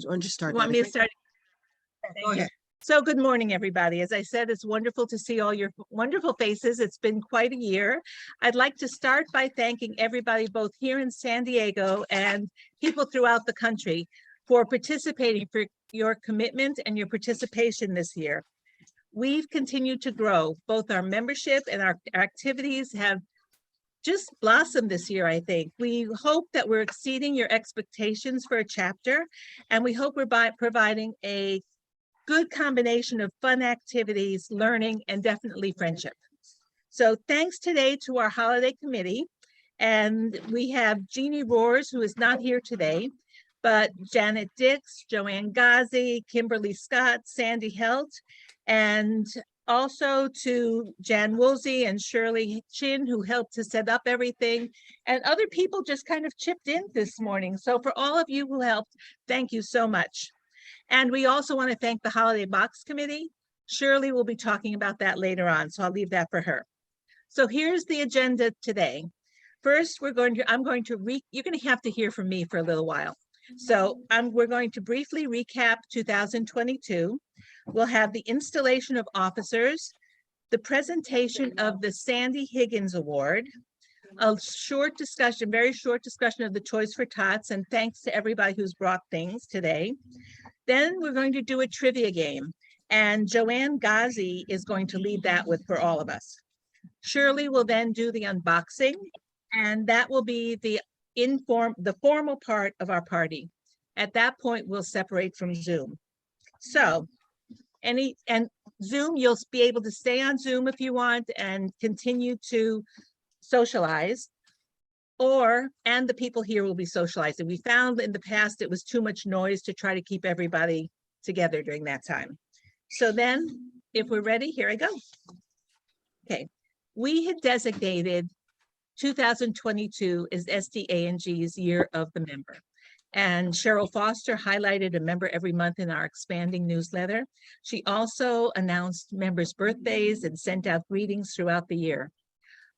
Or just start You want that. me to start? Go ahead. So good morning, everybody. As I said, it's wonderful to see all your wonderful faces. It's been quite a year. I'd like to start by thanking everybody both here in San Diego and people throughout the country for participating, for your commitment and your participation this year. We've continued to grow. Both our membership and our activities have just blossomed this year, I think. We hope that we're exceeding your expectations for a chapter, and we hope we're providing a good combination of fun activities, learning, and definitely friendship. So thanks today to our holiday committee. And we have Jeannie Roars, who is not here today, but Janet Dix, Joanne Ghazi, Kimberly Scott, Sandy Helt, and also to Jan Woolsey and Shirley Chin, who helped to set up everything. And other people just kind of chipped in this morning. So for all of you who helped, thank you so much. And we also want to thank the Holiday Box Committee. Shirley will be talking about that later on, so I'll leave that for her. So here's the agenda today. First, you're going to have to hear from me for a little while. So we're going to briefly recap 2022. We'll have the installation of officers, the presentation of the Sandy Higgins Award, a short discussion, very short discussion of the Toys for Tots, and thanks to everybody who's brought things today. Then we're going to do a trivia game, and Joanne Ghazi is going to lead that for all of us. Shirley will then do the unboxing, and that will be the formal part of our party. At that point, we'll separate from Zoom. So, Zoom, you'll be able to stay on Zoom if you want and continue to socialize. And the people here will be socializing. We found in the past it was too much noise to try to keep everybody together during that time. So then, if we're ready, here I go. Okay, we had designated 2022 as SDANG's Year of the Member. And Cheryl Foster highlighted a member every month in our expanding newsletter. She also announced members' birthdays and sent out greetings throughout the year.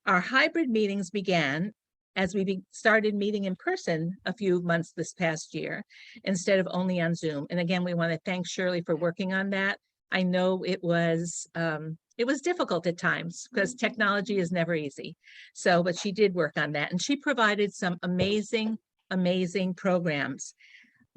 Our hybrid meetings began as we started meeting in person a few months this past year, instead of only on Zoom. And again, we want to thank Shirley for working on that. I know it was difficult at times because technology is never easy. So, but she did work on that, and she provided some amazing programs.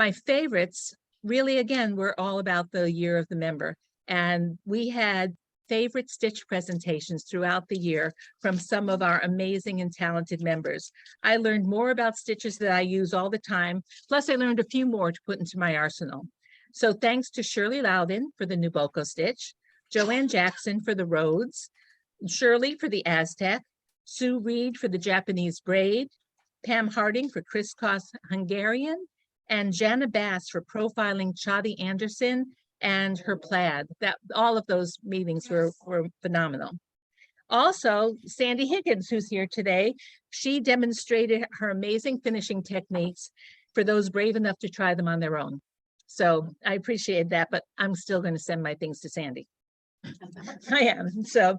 My favorites really, again, were all about the Year of the Member. And we had favorite Stitch presentations throughout the year from some of our amazing and talented members. I learned more about stitches that I use all the time, plus I learned a few more to put into my arsenal. So thanks to Shirley Loudon for the Nuboko stitch, Joanne Jackson for the Rhodes, Shirley for the Aztec, Sue Reed for the Japanese braid, Pam Harding for crisscross Hungarian, and Jana Bass for profiling Chadi Anderson and her plaid. All of those meetings were phenomenal. Also, Sandy Higgins, who's here today, she demonstrated her amazing finishing techniques for those brave enough to try them on their own. So I appreciate that, but I'm still going to send my things to Sandy. I am. So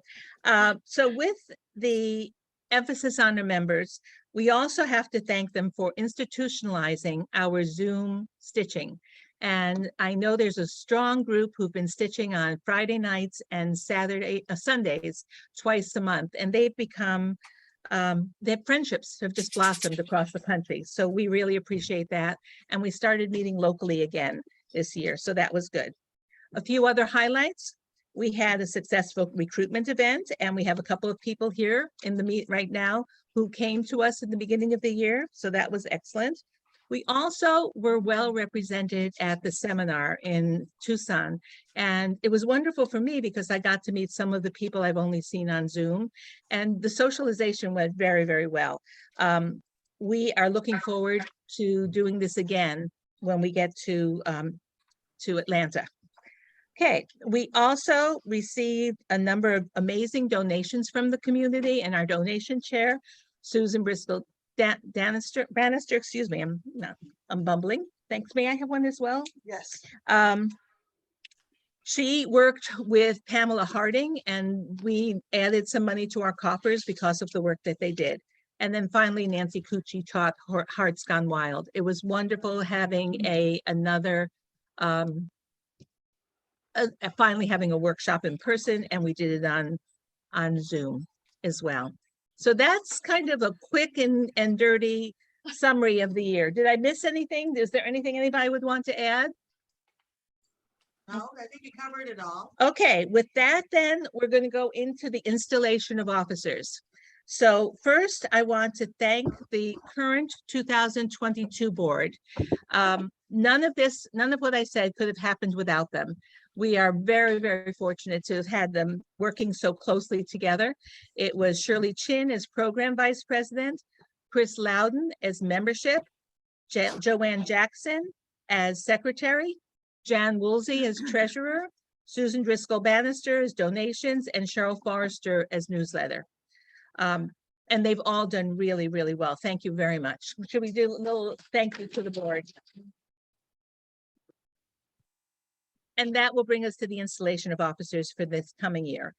with the emphasis on our members, we also have to thank them for institutionalizing our Zoom stitching. And I know there's a strong group who've been stitching on Friday nights and Sundays twice a month, and they've become, their friendships have just blossomed across the country. So we really appreciate that. And we started meeting locally again this year, so that was good. A few other highlights. We had a successful recruitment event, and we have a couple of people here in the meet right now who came to us in the beginning of the year, so that was excellent. We also were well represented at the seminar in Tucson, and it was wonderful for me because I got to meet some of the people I've only seen on Zoom, and the socialization went very, very well. We are looking forward to doing this again when we get to Atlanta. Okay, we also received a number of amazing donations from the community, and our donation chair, Susan Bristol Bannister, excuse me, I'm bumbling. Thanks. May I have one as well? Yes. She worked with Pamela Harding, and we added some money to our coffers because of the work that they did. And then finally, Nancy Cucci taught Hearts Gone Wild. It was wonderful having finally having a workshop in person, and we did it on Zoom as well. So that's kind of a quick and dirty summary of the year. Did I miss anything? Is there anything anybody would want to add? No, I think you covered it all. Okay, with that, then we're going to go into the installation of officers. So first, I want to thank the current 2022 board. None of what I said could have happened without them. We are very, very fortunate to have had them working so closely together. It was Shirley Chin as program vice president, Chris Loudon as membership, Joanne Jackson as secretary, Jan Woolsey as treasurer, Susan Driscoll Bannister as donations, and Cheryl Forrester as newsletter. And they've all done really, really well. Thank you very much. Should we do a little thank you to the board? And that will bring us to the installation of officers for this coming year.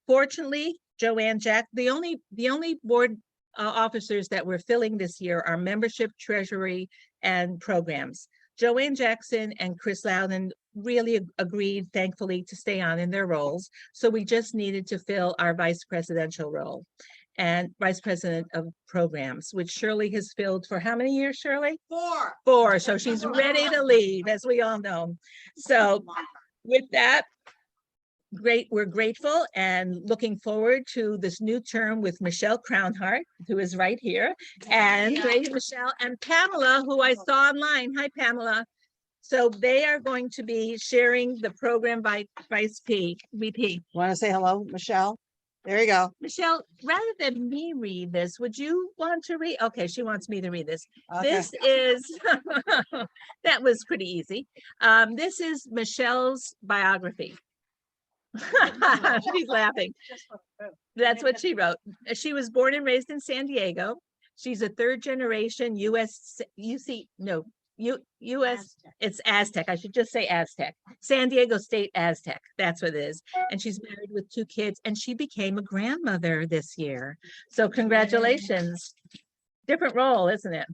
Fortunately, Joanne Jack, the only board officers that we're filling this year are membership, treasury, and programs. Joanne Jackson and Chris Loudon really agreed, thankfully, to stay on in their roles. So we just needed to fill our vice presidential role and vice president of programs, which Shirley has filled for how many years, Shirley? 4. 4. So she's ready to leave, as we all know. So with that, we're grateful and looking forward to this new term with Michelle Crownhart, who is right here, and Michelle and Pamela, who I saw online. Hi, Pamela. So they are going to be sharing the program by VP. Want to say hello, Michelle? There you go. Michelle, rather than me read this, would you want to read? Okay, she wants me to read this. Okay. This is, that was pretty easy. This is Michelle's biography. She's laughing. That's what she wrote. She was born and raised in San Diego. She's a 3rd generation US, it's Aztec. I should just say Aztec. San Diego State Aztec. That's what it is. And she's married with 2 kids, and she became a grandmother this year. So congratulations. Different role, isn't it?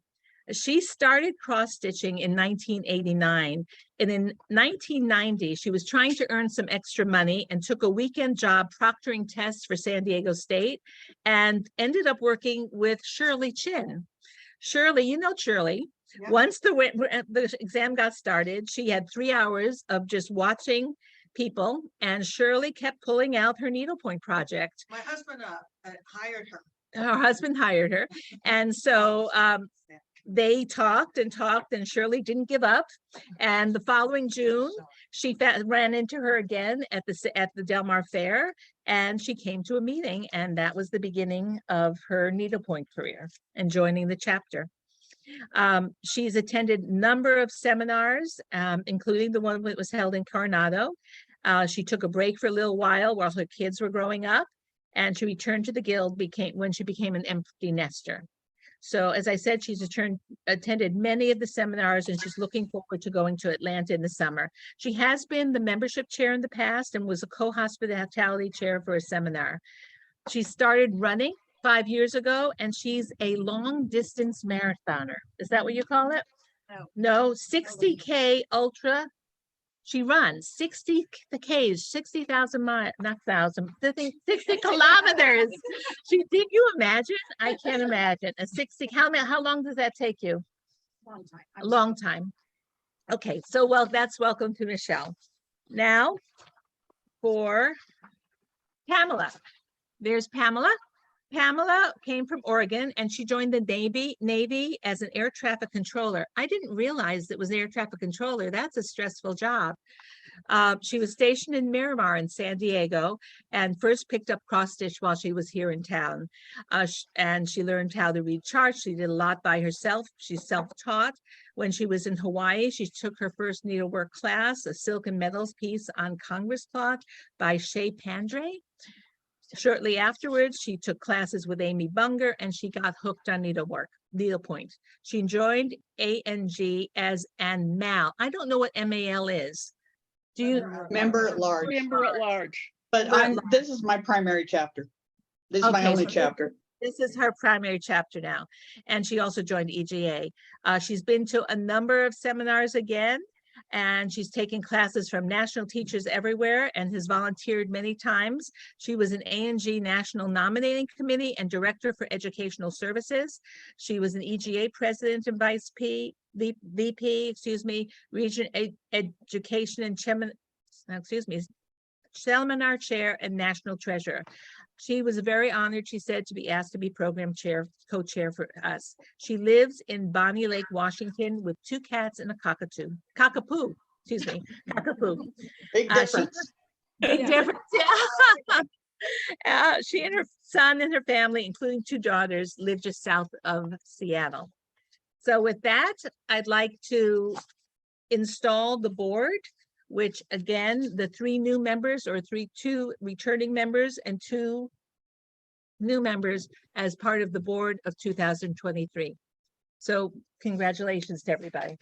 She started cross-stitching in 1989, and in 1990, she was trying to earn some extra money and took a weekend job proctoring tests for San Diego State and ended up working with Shirley Chin. Shirley, you know Shirley. Yep. Once the exam got started, she had 3 hours of just watching people, and Shirley kept pulling out her needlepoint project. My husband hired her. Her husband hired her, and so they talked and talked, and Shirley didn't give up. And the following June, she ran into her again at the Del Mar Fair, and she came to a meeting, and that was the beginning of her needlepoint career and joining the chapter. She's attended a number of seminars, including the one that was held in Coronado. She took a break for a little while her kids were growing up, and she returned to the Guild when she became an empty nester. So as I said, she's attended many of the seminars, and she's looking forward to going to Atlanta in the summer. She has been the membership chair in the past and was a co-hospitality chair for a seminar. She started running 5 years ago, and she's a long distance marathoner. Is that what you call it? No, 60K ultra. She runs 60 Ks, 60,000 miles, not 1,000, 60 kilometers. Can you imagine? I can't imagine a 60. How long does that take you? Long time. A long time. Okay, so that's welcome to Michelle. Now for Pamela. There's Pamela. Pamela came from Oregon, and she joined the Navy as an air traffic controller. I didn't realize it was air traffic controller. That's a stressful job. She was stationed in Miramar in San Diego and first picked up cross stitch while she was here in town. And she learned how to read charts. She did a lot by herself. She's self-taught. When she was in Hawaii, she took her first needlework class, a silk and metals piece on Congress cloth by Shea Pandre. Shortly afterwards, she took classes with Amy Bunger, and she got hooked on needlepoint. She joined ANG as an MAL. I don't know what MAL is. Do you? Member at large. Member at large. But this is my primary chapter. This is my only chapter. This is her primary chapter now, and she also joined EGA. She's been to a number of seminars again, and she's taken classes from national teachers everywhere and has volunteered many times. She was an A&G National Nominating Committee and Director for Educational Services. She was an EGA President and VP, excuse me, Region Education and Seminar Chair and National Treasurer. She was very honored, she said, to be asked to be program chair, co-chair for us. She lives in Bonnie Lake, Washington, with 2 cats and a cockapoo, excuse me, cockapoo. Big difference. Big difference. She and her son and her family, including 2 daughters, live just south of Seattle. So with that, I'd like to install the board, which again, the 3 new members or 2 returning members and 2 new members as part of the board of 2023. So congratulations to everybody.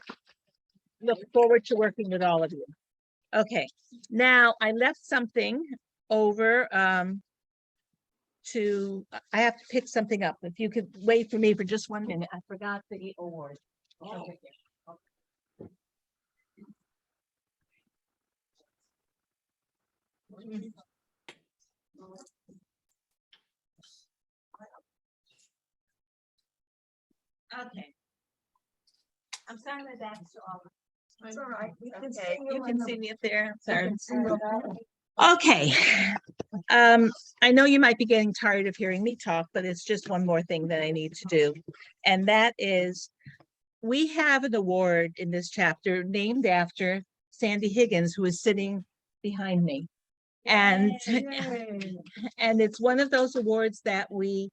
Look forward to working with all of you. Okay, now I left something over I have to pick something up. If you could wait for me for just 1 minute. I forgot the award. Okay. Okay. I'm sorry my back's to all. It's all right. Okay, you can see me up there. Sorry. Okay. I know you might be getting tired of hearing me talk, but it's just one more thing that I need to do. And that is, we have an award in this chapter named after Sandy Higgins, who is sitting behind me. And it's one of those awards that we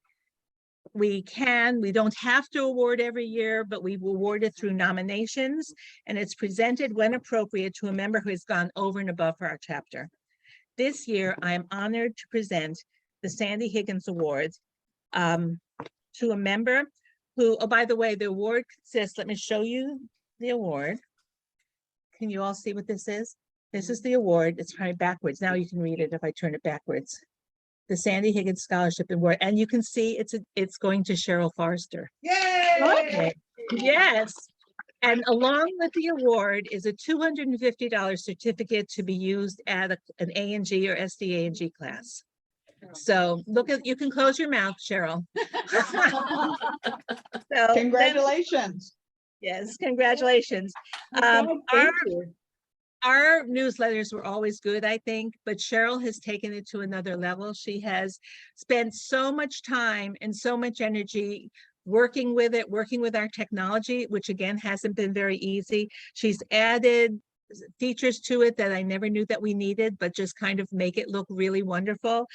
don't have to award every year, but we award it through nominations, and it's presented when appropriate to a member who has gone over and above for our chapter. This year, I am honored to present the Sandy Higgins Award to a member who, oh, by the way, the award consists, let me show you the award. Can you all see what this is? This is the award. It's probably backwards. Now you can read it if I turn it backwards. The Sandy Higgins Scholarship Award, and you can see it's going to Cheryl Forrester. Yay! Okay. Yes. And along with the award is a $250 certificate to be used at an A&G or SDANG class. So you can close your mouth, Cheryl. So Congratulations. yes, congratulations. Thank you. Our newsletters were always good, I think, but Cheryl has taken it to another level. She has spent so much time and so much energy working with our technology, which again hasn't been very easy. She's added features to it that I never knew that we needed, but just kind of make it look really wonderful.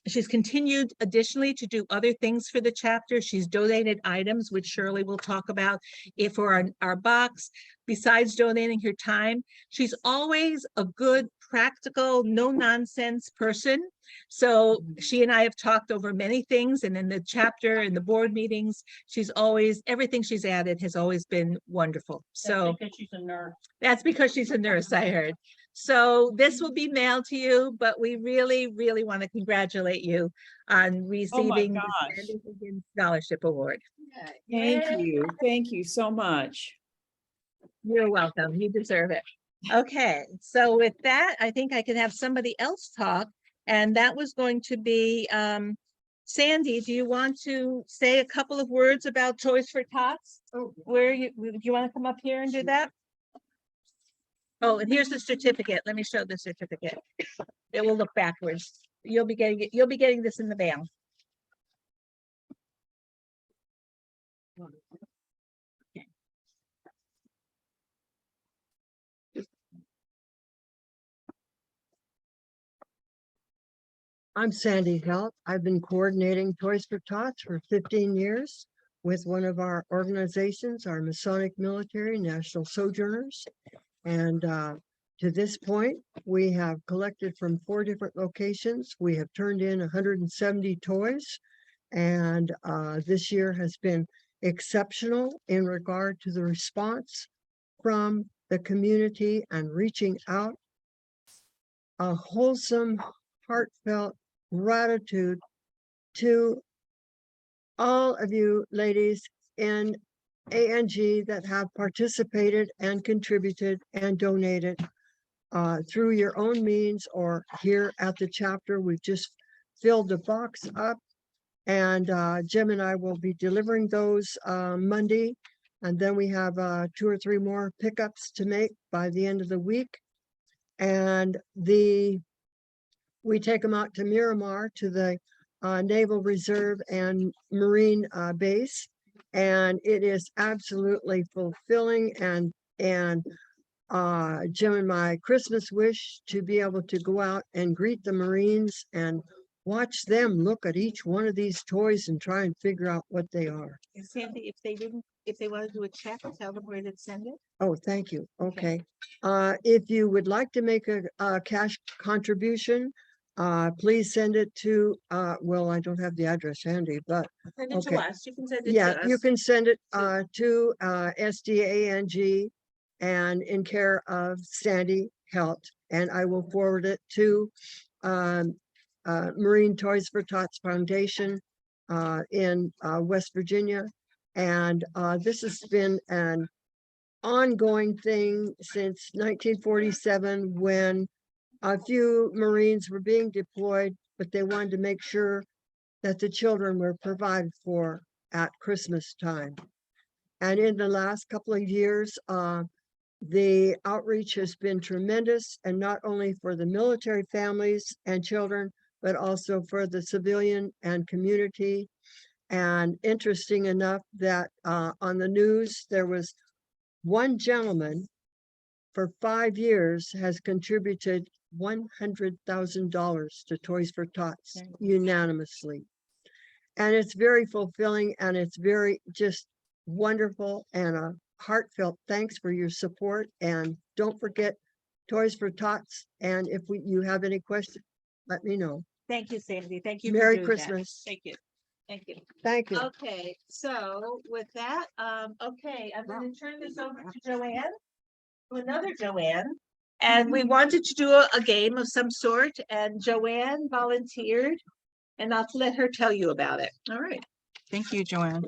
She's continued additionally to do other things for the chapter. She's donated items, which Shirley will talk about for our box. Besides donating her time, she's always a good, practical, no-nonsense person. So she and I have talked over many things, and in the chapter and the board meetings, everything she's added has always been wonderful. So that's because she's a nurse. That's because she's a nurse, I heard. So this will be mailed to you, but we really, really want to congratulate you on receiving the Sandy Higgins Scholarship Award. Thank you. Thank you so much. You're welcome. You deserve it. Okay, so with that, I think I can have somebody else talk, and that was going to be Sandy. Do you want to say a couple of words about Toys for Tots? Do you want to come up here and do that? Oh, and here's the certificate. Let me show the certificate. It will look backwards. You'll be getting this in the mail. Okay. I'm Sandy Helt. I've been coordinating Toys for Tots for 15 years with one of our organizations, our Masonic Military National Sojourners. And to this point, we have collected from 4 different locations. We have turned in 170 toys. And this year has been exceptional in regard to the response from the community and reaching out. A wholesome, heartfelt gratitude to all of you ladies in ANG that have participated and contributed and donated through your own means or here at the chapter. We've just filled the box up, and Jim and I will be delivering those Monday. And then we have 2 or 3 more pickups to make by the end of the week. And we take them out to Miramar to the Naval Reserve and Marine Base. And it is absolutely fulfilling and Jim and my Christmas wish to be able to go out and greet the Marines and watch them look at each one of these toys and try and figure out what they are. And Sandy, if they want to do a check, tell them where to send it. Oh, thank you. Okay. Okay. If you would like to make a cash contribution, please send it to, well, I don't have the address handy, but Send it to Okay. us. You can send it yeah, to us. you can send it to SDANG and in care of Sandy Helt, and I will forward it to Marine Toys for Tots Foundation in West Virginia. And this has been an ongoing thing since 1947, when a few Marines were being deployed, but they wanted to make sure that the children were provided for at Christmas time. And in the last couple of years, the outreach has been tremendous, and not only for the military families and children, but also for the civilian and community. And interesting enough that on the news, there was one gentleman for 5 years has contributed $100,000 to Toys for Tots unanimously. And it's very fulfilling, and it's very just wonderful, and a heartfelt thanks for your support. And don't forget Toys for Tots. And if you have any questions, let me know. Thank you, Sandy. Thank you. for Merry doing that. Christmas. Thank you. Thank you. Thank you. Okay, so with that, okay, I'm gonna turn this over to Joanne, to another Joanne. And we wanted to do a game of some sort, and Joanne volunteered, and I'll let her tell you about it. All right. Thank you, Joanne.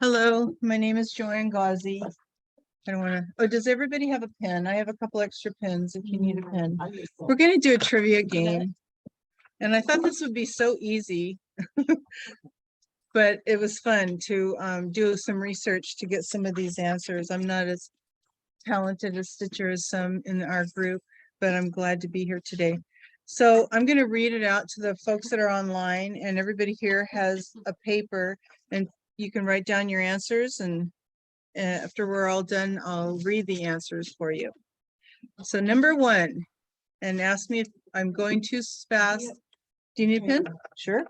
Hello, my name is Joanne Gauzy. I don't want to, oh, does everybody have a pen? I have a couple extra pens if you need a pen. We're going to do a trivia game. And I thought this would be so easy. But it was fun to do some research to get some of these answers. I'm not as talented as Stitcher as some in our group, but I'm glad to be here today. So I'm going to read it out to the folks that are online, and everybody here has a paper, and you can write down your answers, and after we're all done, I'll read the answers for you. So number 1, and ask me if I'm going too fast. Do you need a pen? Sure.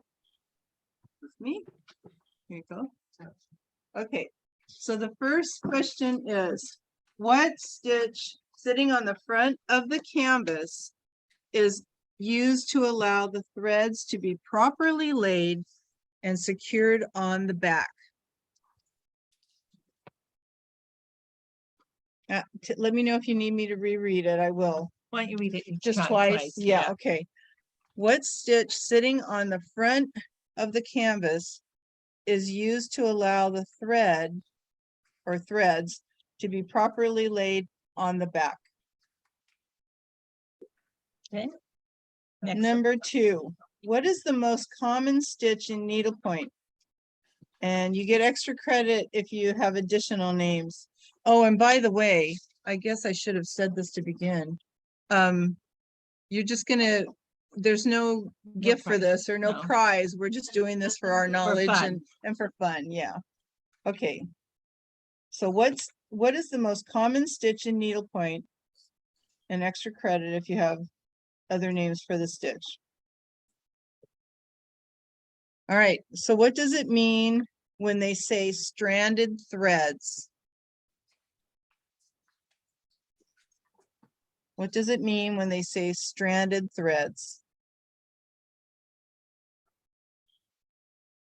With me. Here you go. Okay, so the first question is, what stitch sitting on the front of the canvas is used to allow the threads to be properly laid and secured on the back? Let me know if you need me to reread it. I will. Why don't you read it? Just twice? Yeah, okay. What stitch sitting on the front of the canvas is used to allow the thread or threads to be properly laid on the back? Okay. Next. Number 2, what is the most common stitch in needlepoint? And you get extra credit if you have additional names. Oh, and by the way, I guess I should have said this to begin. You're just gonna, there's no gift for prize. this or no No. prize. We're just doing this for our knowledge fun. and for fun. Yeah. Okay. So what is the most common stitch in needlepoint? And extra credit if you have other names for the stitch. All right, so what does it mean when they say stranded threads? What does it mean when they say stranded threads?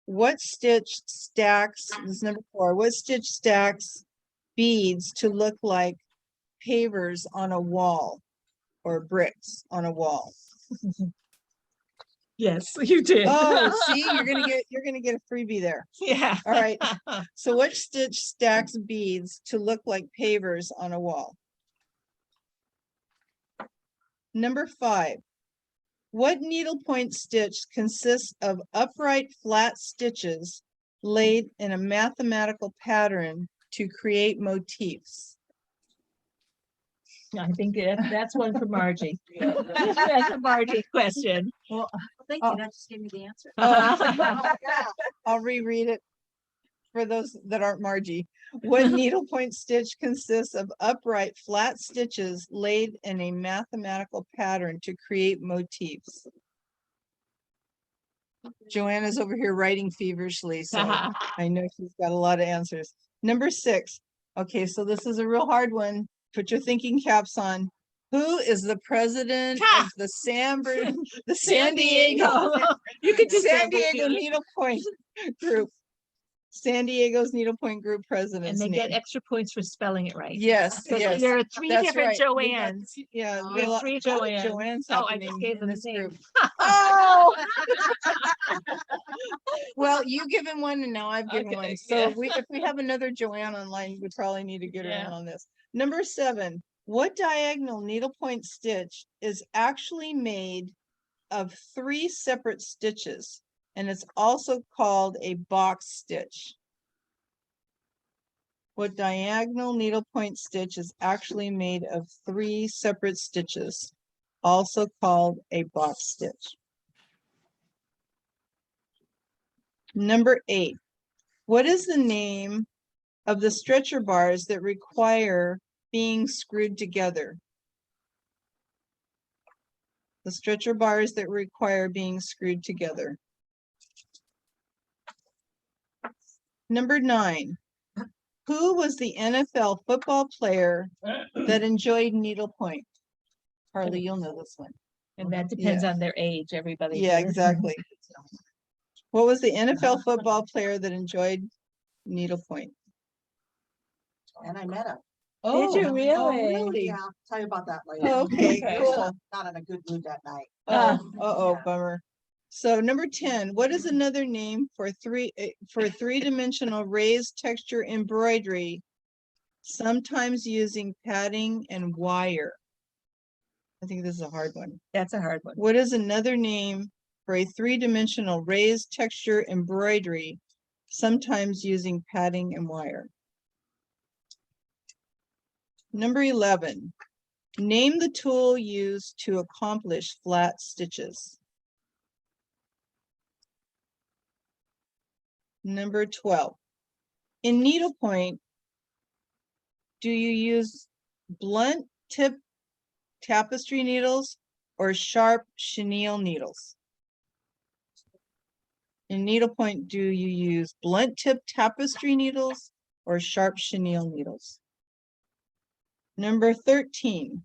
What stitch stacks, this is number 4, what stitch stacks beads to look like pavers on a wall or bricks on a wall? Yes, you did. Oh, see, you're gonna get a freebie there. Yeah. All right. So which stitch stacks beads to look like pavers on a wall? Number 5. What needlepoint stitch consists of upright flat stitches laid in a mathematical pattern to create motifs? I think that's one for Margie. That's a Margie question. Well, thank Oh. you. That just gave me the answer. I'll reread it for those that aren't Margie. What needlepoint stitch consists of upright flat stitches laid in a mathematical pattern to create motifs? Joanna's over here writing feverishly, so I know she's got a lot of answers. Number 6. Okay, so this is a real hard one. Put your thinking caps on. Who is the president of the San Diego You could just San Diego Needlepoint Group? San Diego's Needlepoint Group And president's they get name. extra points for spelling it right. Yes, So yes. there are 3 That's different right. We got Joannes. three- Yeah. Oh. we have a lot- 3 a lot of Joannes. Joannes Oh, I happening just gave in them this names. group. Oh. Well, you given one and now I've given Okay, one. So yeah. if we have another Joanne online, we probably need to get her in Yeah. on this. Number 7, what diagonal needlepoint stitch is actually made of 3 separate stitches? And it's also called a box stitch. What diagonal needlepoint stitch is actually made of 3 separate stitches, also called a box stitch? Number 8, what is the name of the stretcher bars that require being screwed together? The stretcher bars that require being screwed together. Number 9, who was the NFL football player that enjoyed needlepoint? Harley, you'll know this one. And that depends on their age, everybody. Yeah, here. exactly. What was the NFL football player that enjoyed needlepoint? And I met him. Did you really? Yeah, I'll tell you about that later. Oh, okay, Okay. cool. Not in a good mood that night. Ah. Oh, Yeah. bummer. So number 10, what is another name for three-dimensional raised texture embroidery, sometimes using padding and wire? I think this is a hard one. That's a hard one. What is another name for a three-dimensional raised texture embroidery, sometimes using padding and wire? Number 11, name the tool used to accomplish flat stitches. Number 12, in needlepoint, do you use blunt tip tapestry needles or sharp chenille needles? In needlepoint, do you use blunt tip tapestry needles or sharp chenille needles? Number 13,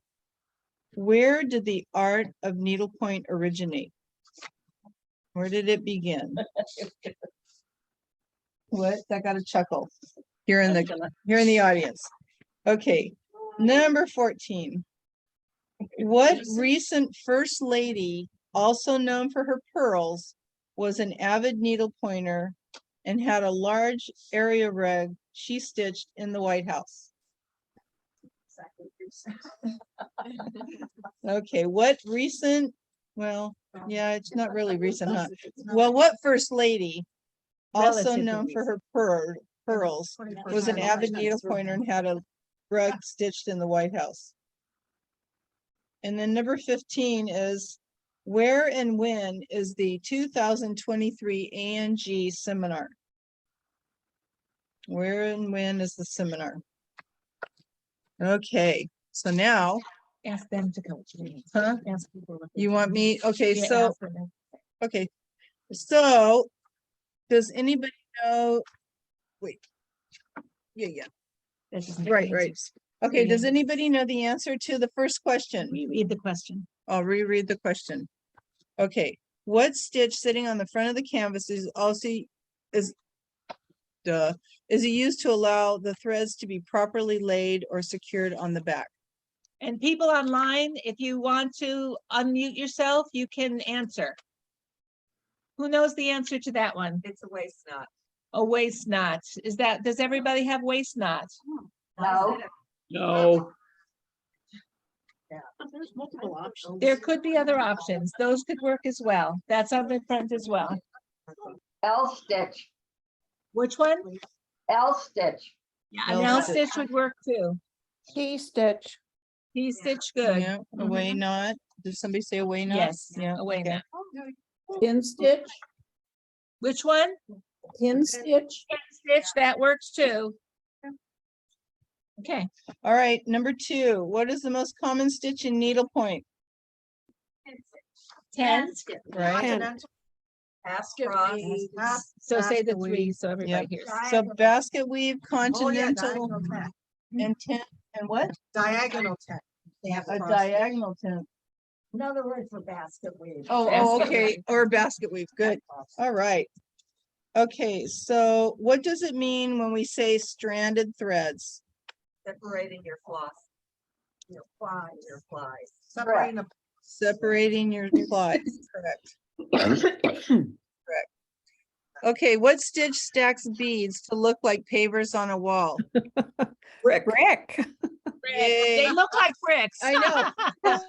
where did the art of needlepoint originate? Where did it begin? What? I got a chuckle here in the audience. Okay, number 14. What recent first lady, also known for her pearls, was an avid needle pointer and had a large area rug she stitched in the White House? Okay, what recent, well, yeah, it's not really recent, huh? Well, what first lady, also Relatively known for her pearls, was an avid needle pointer and had a rug stitched in the White House? And then number 15 is, where and when is the 2023 ANG seminar? Where and when is the seminar? Okay, so now, Ask them to come. huh? Ask people. if they You want can. me, okay, Yeah, so, ask them. okay. So, does anybody know? Wait. Yeah. That doesn't Right, make right. sense. Okay, does Yeah. anybody know the answer to the first question? Read the question. I'll reread the question. Okay, what stitch sitting on the front of the canvas is also is it used to allow the threads to be properly laid or secured on the back? And people online, if you want to unmute yourself, you can answer. Who knows the answer to that one? It's a waste knot. A waist knot. Is that, does everybody have waist knots? No. No. There's multiple options. There could be other options. Those could work as well. That's on the front as well. L stitch, Which one? L stitch. Yeah, an L stitch would work too. Key stitch. Key stitch, good. Yeah, away knot. Did somebody say away knot? Yes, Yeah. away okay. knot. Pin stitch. Which one? Pin stitch. Pin stitch, that works too. Okay, All right, number 2, what is the most common stitch in needlepoint? 10. Right? Basket So say the 3, so everybody hears. So basket weave, Oh, continental, and tent, and what? Diagonal tent. They have A cross- diagonal tent. Another word for basket weave. Oh, Basket okay, or basket weave, good. All right. Okay, so what does it mean when we say stranded threads? Separating your floss. Your flies. Separating the. Separating your plies, correct. Okay, what stitch stacks beads to look like pavers on a wall? Brick. They look like bricks. I know.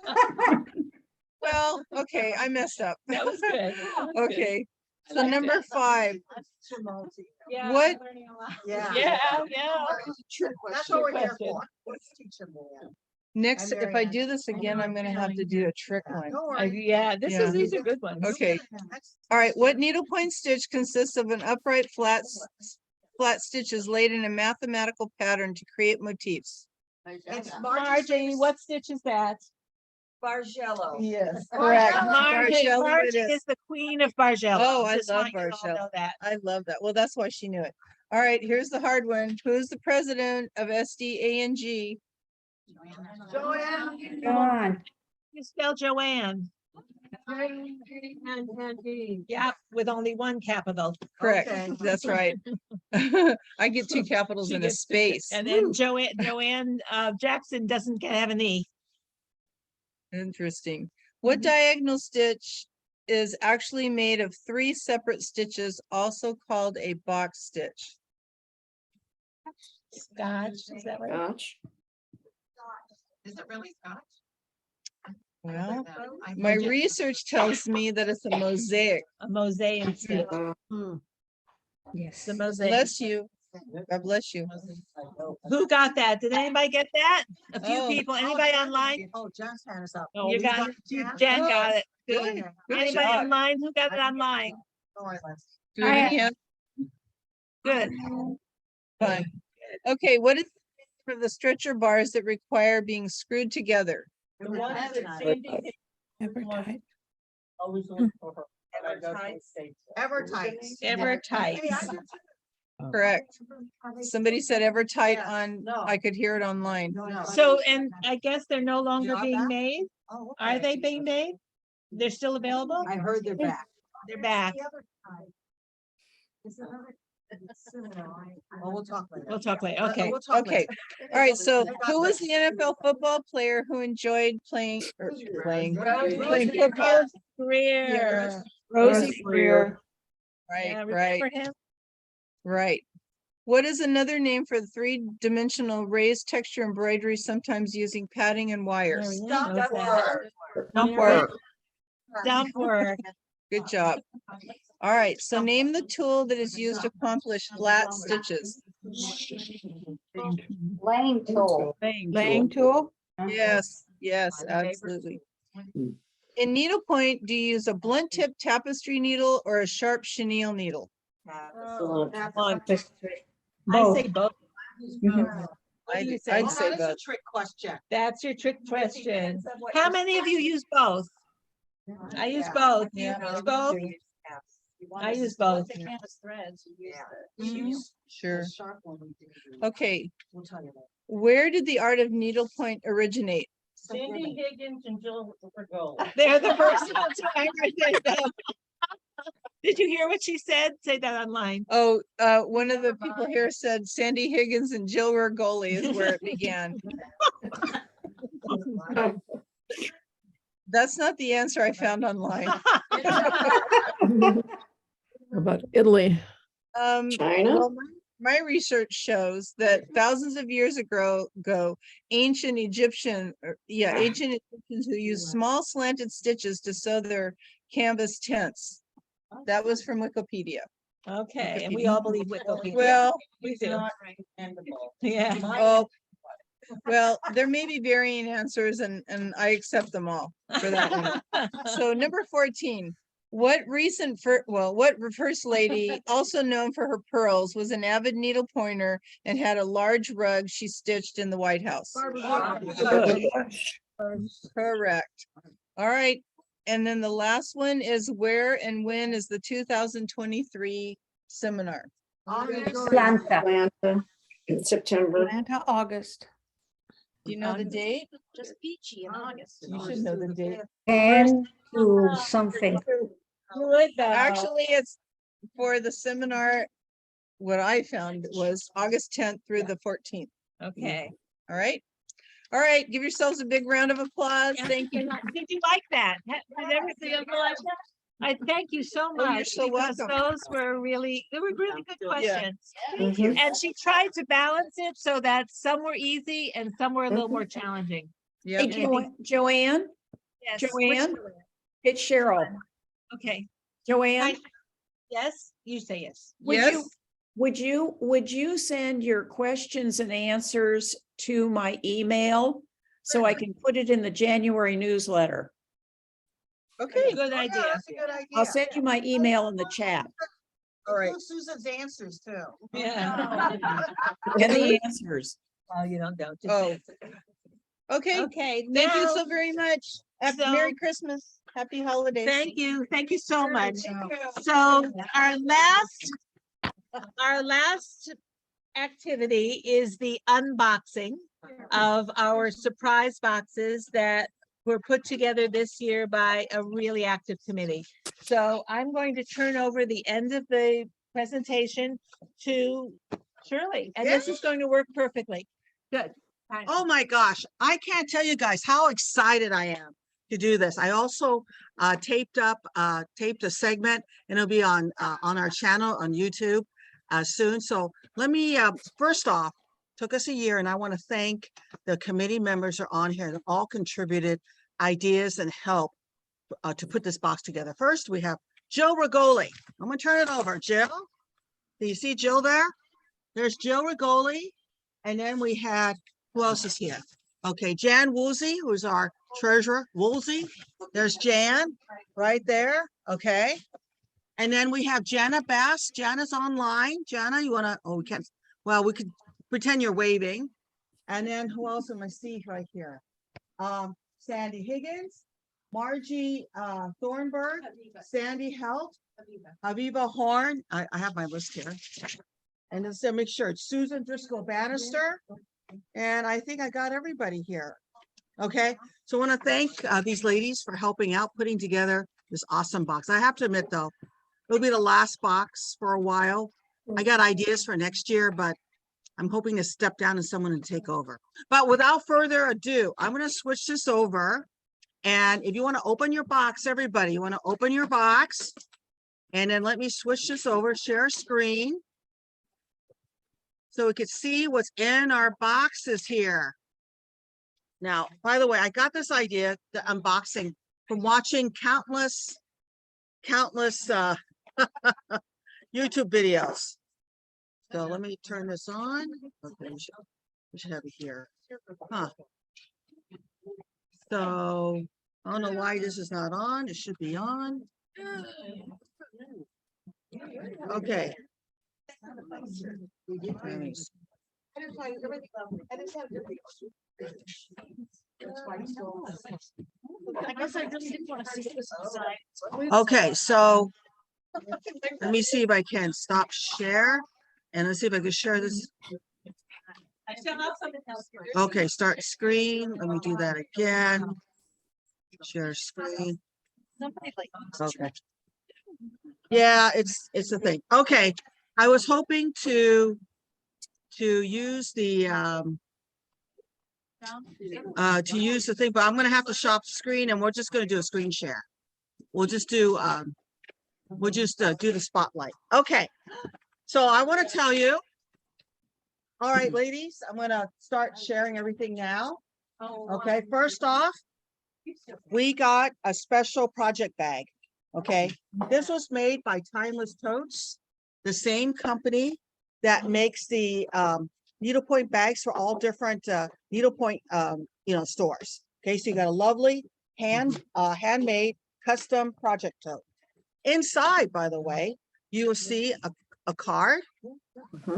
Well, okay, I messed up. That was good. Okay, so number 5, Yeah. What- I'm learning a lot. Yeah. Yeah. That's what we're here question. for. Let's teach them that. next, I'm if I Marianne. do this again, I'm gonna have to do a trick one. Don't Uh, worry. Yeah, Yeah. these are good ones. Okay, all right, what needlepoint stitch consists of an upright flat stitches laid in a mathematical pattern to create motifs? It's Margie, what stitch is that? Bargello. Yes. Correct. Correct. Margie, Bargello it Margie is. is the queen of Bargello. Oh, I Just love want you to all Bargello. know that. I love that. Well, that's why she knew it. All right, here's the hard one. Who's the president of SDANG? Joanne. John. You spell Joanne. Yeah, with only one capital. Correct, Okay. that's right. I get 2 capitals She in a gets to- space. And then Joanne Jackson doesn't have an E. Interesting. What diagonal stitch is actually made of 3 separate stitches, also called a box stitch? Scotch, is that right? Scotch. Is it really Scotch? Well, I my think it- research tells me that it's a mosaic. A mosaic stitch. Yes. The mosaic. Bless you. God bless you. Who got that? Did anybody get that? A few Oh. people. Anybody online? Oh, Jen's hand is up. You got it. Jen got it. Good. Good Anybody job. online? Who got it online? Don't worry, Liz. Do it again. Good. Fun. Okay, what is for the stretcher bars that require being screwed together? The one that Evertight. Ever tight. Evertight. Evertight. Hey, I do too. Correct. Somebody said Evertight Yes. on, No. I could hear it online. No. So, and I guess they're no longer got being that? made? Oh, Are okay. they being made? They're still available? I heard they're back. They're back. Oh, we'll talk later. We'll talk later. Okay. We'll talk Okay. later. All right, so I got who was this. the NFL football player who enjoyed playing or playing? Rosie playing Greer. football? Greer. Rosie Greer. Yeah, Right, right, remember him? right. What is another name for the 3-dimensional raised texture embroidery, sometimes using padding and wires? Marianne Stop knows that that. word. Dump work. Dump work. Good job. All right, so name the tool that is used to accomplish flat stitches. Lane tool, Laying tool. Yes, yes, absolutely. In needlepoint, do you use a blunt tip tapestry needle or a sharp chenille needle? I Both. say both. What do you say? I'd say That's a both. trick question. That's your trick question. How many of you use both? I use both. You Yeah. use both? I use both. Sure. Sharp one we did do. Okay, We'll tell you that. where did the art of needlepoint originate? Cindy Higgins and Jill Gold. They're the first ones who I heard that. Did you hear what she said? Say that online. Oh, one of the people here said Sandy Higgins and Jill Rigoli is where it began. That's not the answer I found online. About Italy. China? Well, my research shows that thousands of years ago, ancient Egyptians who used small slanted stitches to sew their canvas tents. That was from Wikipedia. Okay, and we all believe Wikipedia. Well, We do. Not recommendable. Yeah. oh, well, there may be varying answers and I accept them all for that one. So number 14, what first lady, also known for her pearls, was an avid needle pointer and had a large rug she stitched in the White House? Correct. All right. And then the last one is where and when is the 2023 seminar? Atlanta. Atlanta in September. Atlanta, August. Do you know the date? Just peachy in August. You should know the date. 10 to something. Good, though. Actually, it's for the seminar. What I found was August 10th through the 14th. Okay. All right. All right. Give yourselves a big round of applause. Thank you. Did you like that? Did everything else like that? I thank you so Oh, you're much so because welcome. those were really good Yeah. questions. And she tried to balance it so that some were easy and some were a little more challenging. Yeah. Hey, Joanne, Yes. Joanne? which- it's Cheryl. Okay. Joanne, Yes, you say yes. Yes. would you send your questions and answers to my email so I can put it in the January newsletter? Okay. Good idea. That's a good idea. I'll send you my email in the chat All right. Include Susan's answers too. Yeah. and the answers. Oh, you don't. Oh. Okay. Okay. Thank you now- so very much. Happy So- Merry Christmas. Happy holidays. Thank you. Thank you so much. So our last activity is the unboxing of our surprise boxes that were put together this year by a really active committee. So I'm going to turn over the end of the presentation to Shirley, and this is going to work perfectly. Good. Oh my gosh, I can't tell you guys how excited I am to do this. I also taped a segment and it'll be on our channel on YouTube soon. So let me first off, took us a year and I want to thank the committee members are on here that all contributed ideas and help to put this box together. First, we have Jill Rigoli. I'm gonna turn it over. Jill, do you see Jill there? There's Jill Rigoli. And then we had, who else is here? Okay, Jan Woolsey, who's our treasurer. Woolsey. There's Jan right there. Okay. And then we have Jana Bass. Jana's online. Jana, you wanna, oh, we can't, well, we could pretend you're waving. And then who else am I see right here? Sandy Higgins, Margie Thornburg, Sandy Helt, Aviva Horn. I have my list here. And then so make sure it's Susan Driscoll Bannister. And I think I got everybody here. Okay, so I want to thank these ladies for helping out putting together this awesome box. I have to admit though, it'll be the last box for a while. I got ideas for next year, but I'm hoping to step down and someone to take over. But without further ado, I'm going to switch this over. And if you want to open your box, everybody, you want to open your box. And then let me switch this over, share screen. So we could see what's in our boxes here. Now, by the way, I got this idea, the unboxing, from watching countless YouTube videos. So let me turn this on. Okay, we should have it here. Huh. So I don't know why this is not on. It should be on. Okay. Nice. I guess I really didn't want to see this inside. Okay, so let me see if I can stop share and let's see if I can share this. I still have something else here. Okay, start screen. Let me do that again. Share screen. Okay. Yeah, it's a thing. Okay, I was hoping to use the to use the thing, but I'm gonna have to shop screen and we're just gonna do a screen share. We'll just do do the spotlight. Okay. So I want to tell you. All right, ladies, I'm gonna start sharing everything now. Okay, first off, we got a special project bag. Okay, this was made by Timeless Totes, the same company that makes the needlepoint bags for all different needlepoint stores. Okay, so you got a lovely handmade custom project tote. Inside, by the way, you will see a card,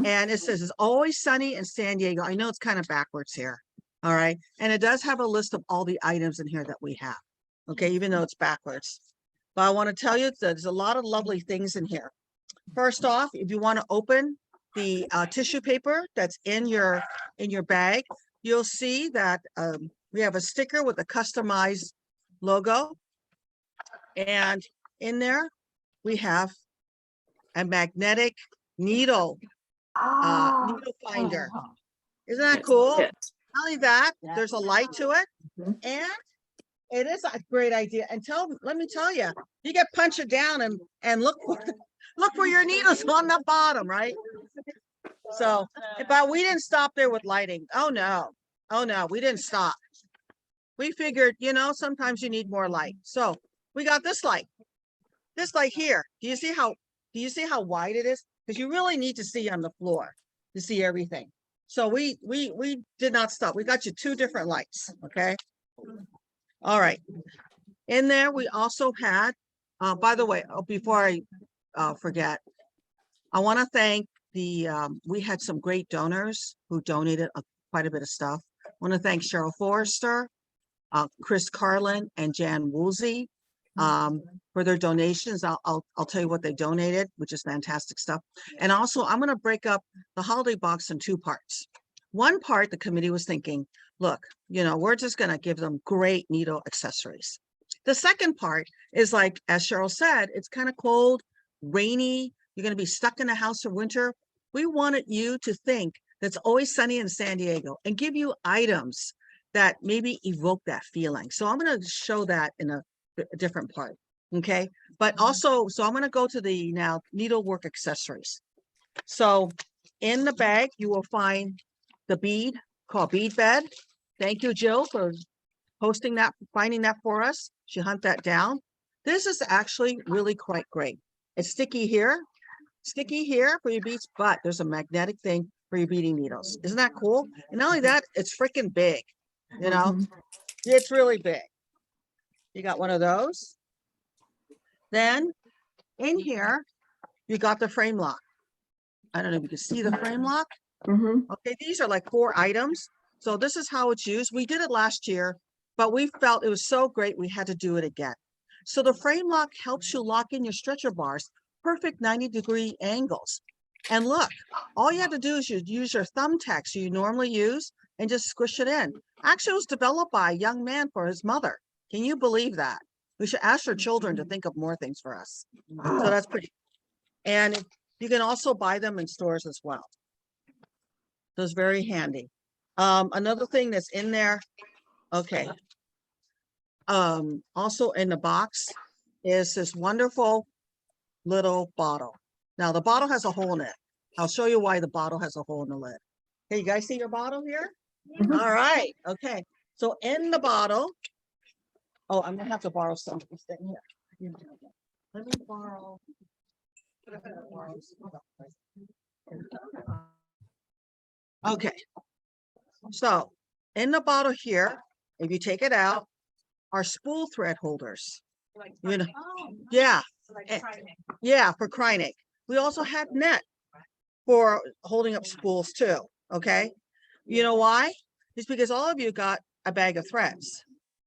and it says it's always sunny in San Diego. I know it's kind of backwards here. All right, and it does have a list of all the items in here that we have. Okay, even though it's backwards. But I want to tell you that there's a lot of lovely things in here. First off, if you want to open the tissue paper that's in your bag, you'll see that we have a sticker with a customized logo. And in there, we have a magnetic needle finder. Isn't that cool? Not only that, there's a light to it. And it is a great idea. And let me tell you, you get punch it down and look for your needles on the bottom, right? So, but we didn't stop there with lighting. Oh no, we didn't stop. We figured, sometimes you need more light. So we got this light here. Do you see how wide it is? Because you really need to see on the floor to see everything. So we did not stop. We got you 2 different lights. Okay. All right. In there, we also had, by the way, before I forget, I want to thank we had some great donors who donated quite a bit of stuff. I want to thank Cheryl Forrester, Chris Carlin, and Jan Woolsey for their donations. I'll tell you what they donated, which is fantastic stuff. And also, I'm going to break up the holiday box in 2 parts. One part, the committee was thinking, look, we're just going to give them great needle accessories. The second part is like, as Cheryl said, it's kind of cold, rainy. You're going to be stuck in the house for winter. We wanted you to think that's always sunny in San Diego and give you items that maybe evoke that feeling. So I'm going to show that in a different part. Okay. But also, so I'm going to go to the now needlework accessories. So in the bag, you will find the bead called Bead Bed. Thank you, Jill, for finding that for us. She hunted that down. This is actually really quite great. It's sticky here for your beads, but there's a magnetic thing for your beading needles. Isn't that cool? And not only that, it's freaking big. It's really big. You got one of those. Then in here, you got the frame lock. I don't know if you can see the frame lock. Okay, these are like 4 items. So this is how it's used. We did it last year, but we felt it was so great we had to do it again. So the frame lock helps you lock in your stretcher bars, perfect 90-degree angles. And look, all you have to do is you use your thumbtacks you normally use and just squish it in. Actually, it was developed by a young man for his mother. Can you believe that? We should ask our children to think of more things for us. So that's pretty. And you can also buy them in stores as well. So it's very handy. Another thing that's in there, okay. Also in the box is this wonderful little bottle. Now the bottle has a hole in it. I'll show you why the bottle has a hole in the lid. Hey, you guys see your bottle here? All right. Okay. So in the bottle, oh, I'm gonna have to borrow something here. Let me borrow. Okay. So in the bottle here, if you take it out, are spool thread holders. Yeah. Yeah, for Kreinik. We also had net for holding up spools too. Okay. You know why? It's because all of you got a bag of threads.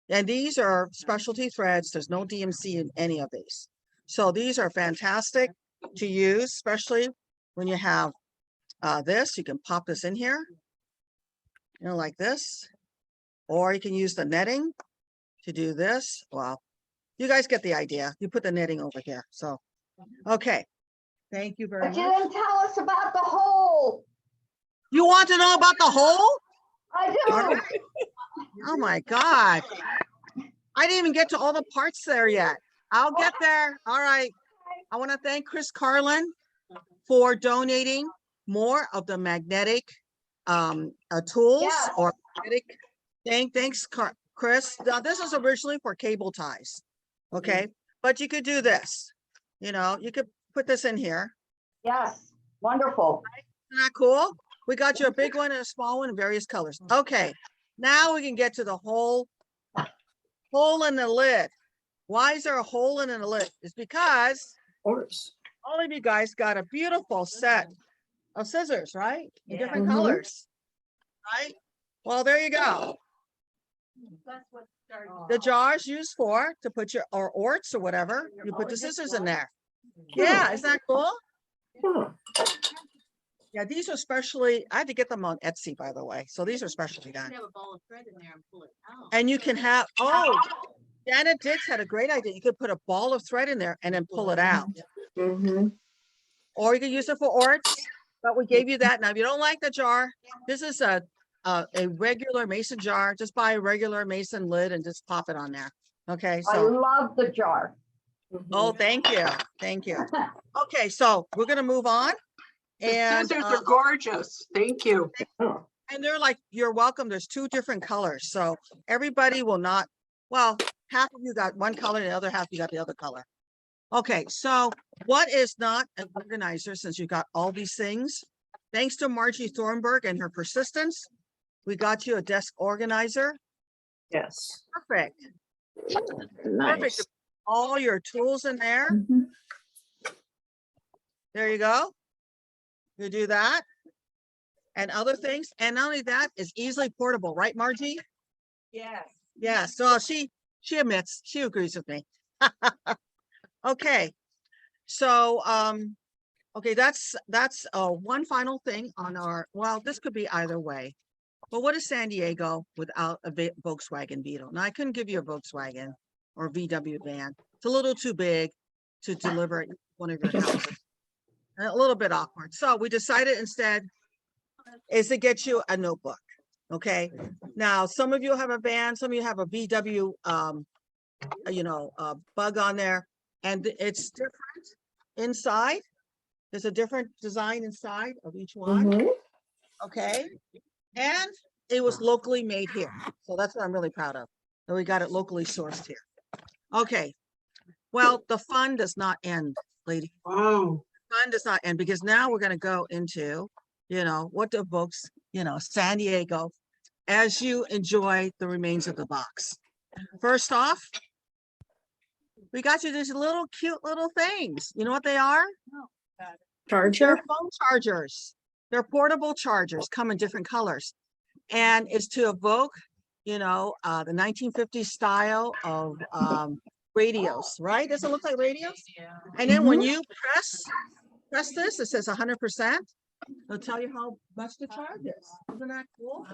And these are specialty threads. There's no DMC in any of these. So these are fantastic to use, especially when you have this. You can pop this in here, like this. Or you can use the netting to do this. Well, you guys get the idea. You put the netting over here. So, okay. Thank you very much. But you didn't tell us about the hole. You want to know about the hole? I All do. right. Oh my God. I didn't even get to all the parts there yet. I'll get there. All right. I want to thank Chris Carlin for donating more of the magnetic tools Yes. or magnetic thing. Thanks, Chris. Now, this is originally for cable ties. Okay. But you could do this. You know, you could put this in here. Yes, wonderful. Isn't that cool? We got you a big one and a small one in various colors. Okay. Now we can get to the hole in the lid. Why is there a hole in the lid? It's because Horse. all of you guys got a beautiful set of scissors, right? In different Mhm. colors, right? Well, there you go. The jars used for to put your or orts or whatever. You put the scissors in there. Yeah, isn't that cool? Huh. Yeah, these are specially. I had to get them on Etsy, by the way. So these are specially done. Have a ball of thread in there and pull it out. And you can have. Oh, Janet Dix had a great idea. You could put a ball of thread in there and then pull it out. Mhm. Or you can use it for orts, but we gave you that. Now, if you don't like the jar, this is a regular mason jar. Just buy a regular mason lid and just pop it on there. Okay, I so, love the jar. oh, thank you. Thank you. Okay, so we're gonna move on. The And, scissors are gorgeous. Thank you. Oh, and they're like, you're welcome. There's 2 different colors. So everybody will not, well, half of you got one color, and the other half you got the other color. Okay, so what is not an organizer since you got all these things? Thanks to Margie Thornburg and her persistence, we got you a desk organizer. yes. Perfect. Nice. Perfect. All your tools in there. Mhm. There you go. You do that. And other things. And not only that, it's easily portable, right, Margie? Yes. Yeah, so she admits, she agrees with me. Okay. So, okay, that's one final thing on our, well, this could be either way. But what is San Diego without a Volkswagen Beetle? Now, I couldn't give you a Volkswagen or VW van. It's a little too big to deliver at one of your houses. And a little bit awkward. So we decided instead is to get you a notebook. Okay. Now, some of you have a van, some of you have a VW, bug on there, and it's different inside. There's a different design inside of each one. Mhm. Okay. And it was locally made here. So that's what I'm really proud of. And we got it locally sourced here. Okay. Well, the fun does not end, lady. Wow. Fun does not end because now we're going to go into, what evokes, San Diego as you enjoy the remains of the box. First off, we got you these little cute little things. You know what they are? They're Charger. phone chargers. They're portable chargers, come in different colors. And it's to evoke, the 1950s style of radios, right? Does it look like radios? And then when you press this, it says 100%. It'll tell you how much the charge is. Isn't that cool?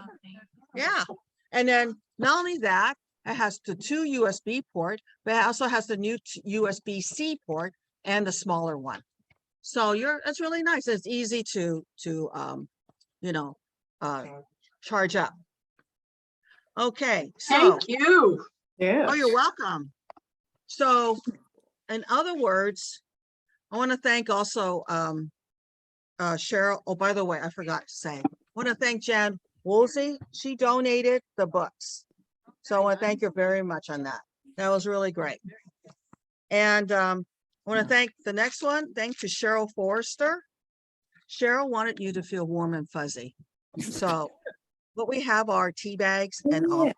Yeah. And then not only that, it has the 2 USB port, but it also has the new USB-C port and the smaller one. So it's really nice. It's easy to charge up. Okay. So, Thank you. Yeah. oh, you're welcome. So, in other words, I want to thank also Cheryl. Oh, by the way, I forgot to say, I want to thank Jan Woolsey. She donated the books. So I want to thank her very much on that. That was really great. And I want to thank the next one. Thanks to Cheryl Forrester. Cheryl wanted you to feel warm and fuzzy. So what we have are tea bags and all. Yeah.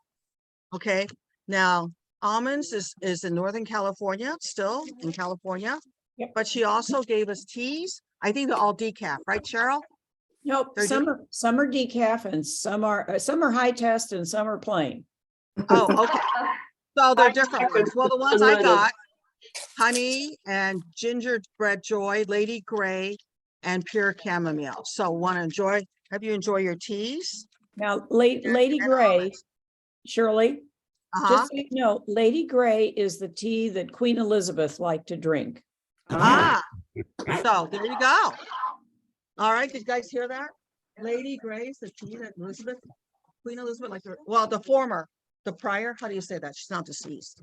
Okay. Now, almonds is in Northern California, still in California. Yep. But she also gave us teas. I think they're all decaf, right, Cheryl? Nope, They're some are decaf and some are high test and some are plain. Oh, okay. So they're I different think ones. Well, the ones I got, honey and gingerbread joy, Lady Grey, and pure chamomile. So have you enjoy your teas? Now, Lady And Grey, almonds. Shirley, Uh-huh. just so you know, Lady Grey is the tea that Queen Elizabeth liked to drink. Ah, so there you go. All right, did you guys hear that? Lady Grey's the tea that Elizabeth Queen Elizabeth, like, well, the former, the prior, how do you say that? She's not deceased.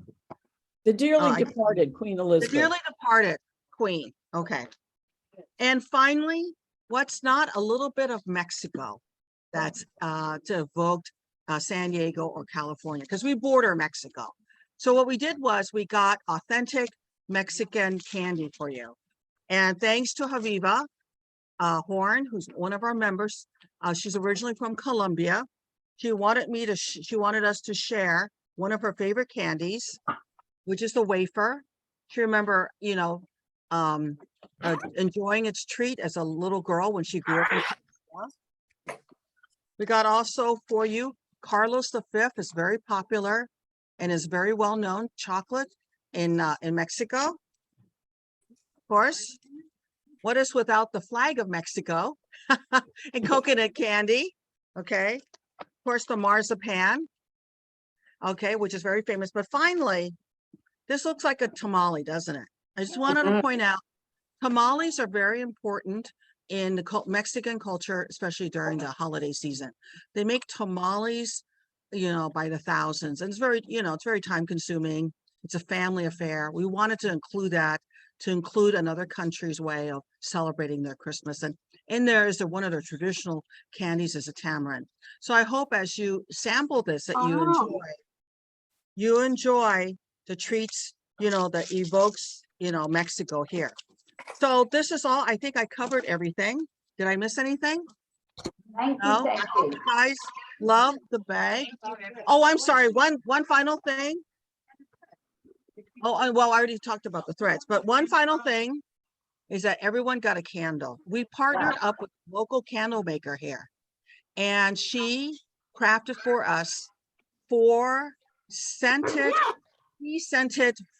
The dearly I- departed Queen The Elizabeth. dearly departed queen, okay. And finally, what's not a little bit of Mexico that's to evoke San Diego or California, because we border Mexico. So what we did was we got authentic Mexican candy for you. And thanks to Haviva Horn, who's one of our members, she's originally from Colombia. She wanted us to share one of her favorite candies, which is the wafer. She remember, enjoying its treat as a little girl when she grew up in California. We got also for you, Carlos V is very popular and is very well known chocolate in Mexico. Of course, what is without the flag of Mexico and coconut candy? Okay, of course, the marzipan. Okay, which is very famous. But finally, this looks like a tamale, doesn't it? I just wanted to point out, tamales are very important in the Mexican culture, especially during the holiday season. They make tamales, by the thousands, and it's very, it's very time consuming. It's a family affair. We wanted to include that, to include another country's way of celebrating their Christmas. And in there is one of their traditional candies is a tamarind. So I hope as you sample this that you enjoy the treats, that evokes, Mexico here. So this is all. I think I covered everything. Did I miss anything? Thank you, No, thank I hope you. you guys love the bag. Oh, I'm sorry. One final thing. Oh, well, I already talked about the threads, but one final thing is that everyone got a candle. We partnered up with a local candle maker here, and she crafted for us 4 scented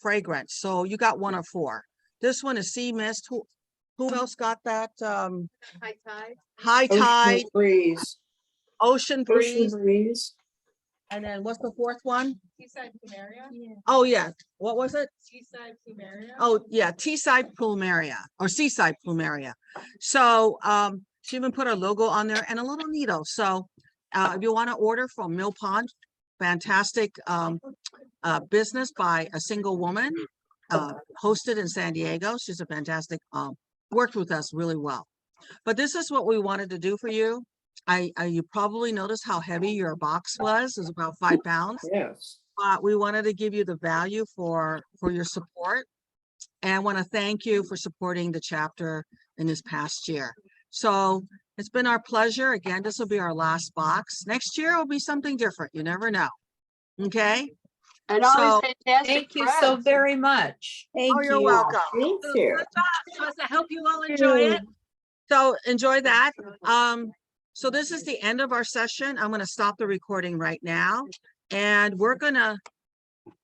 fragrance. So you got 1 of 4. This one is Sea Mist. Who else got that? High Tide, Breeze. Ocean Ocean Breeze, breeze. and then what's the 4th one? Seaside Plumeria. Oh yeah, what was it? Seaside Plumeria. Oh yeah, Teesside Plumeria or Seaside Plumeria. So she even put her logo on there and a little needle. So if you want to order from Mill Pond, fantastic business by a single woman, hosted in San Diego. She's a fantastic, worked with us really well. But this is what we wanted to do for you. You probably noticed how heavy your box was. It was about 5 pounds. Yes. We wanted to give you the value for your support. And I want to thank you for supporting the chapter in this past year. So it's been our pleasure. Again, this will be our last box. Next year will be something different. You never know. Okay. And all So, these fantastic Thank you so threads. very much. Thank Oh, you're you. welcome. Thank you. So I hope you all enjoy it. So enjoy that. So this is the end of our session. I'm going to stop the recording right now. And we're going to,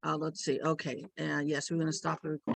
let's see. Okay. Yes, we're going to stop the recording.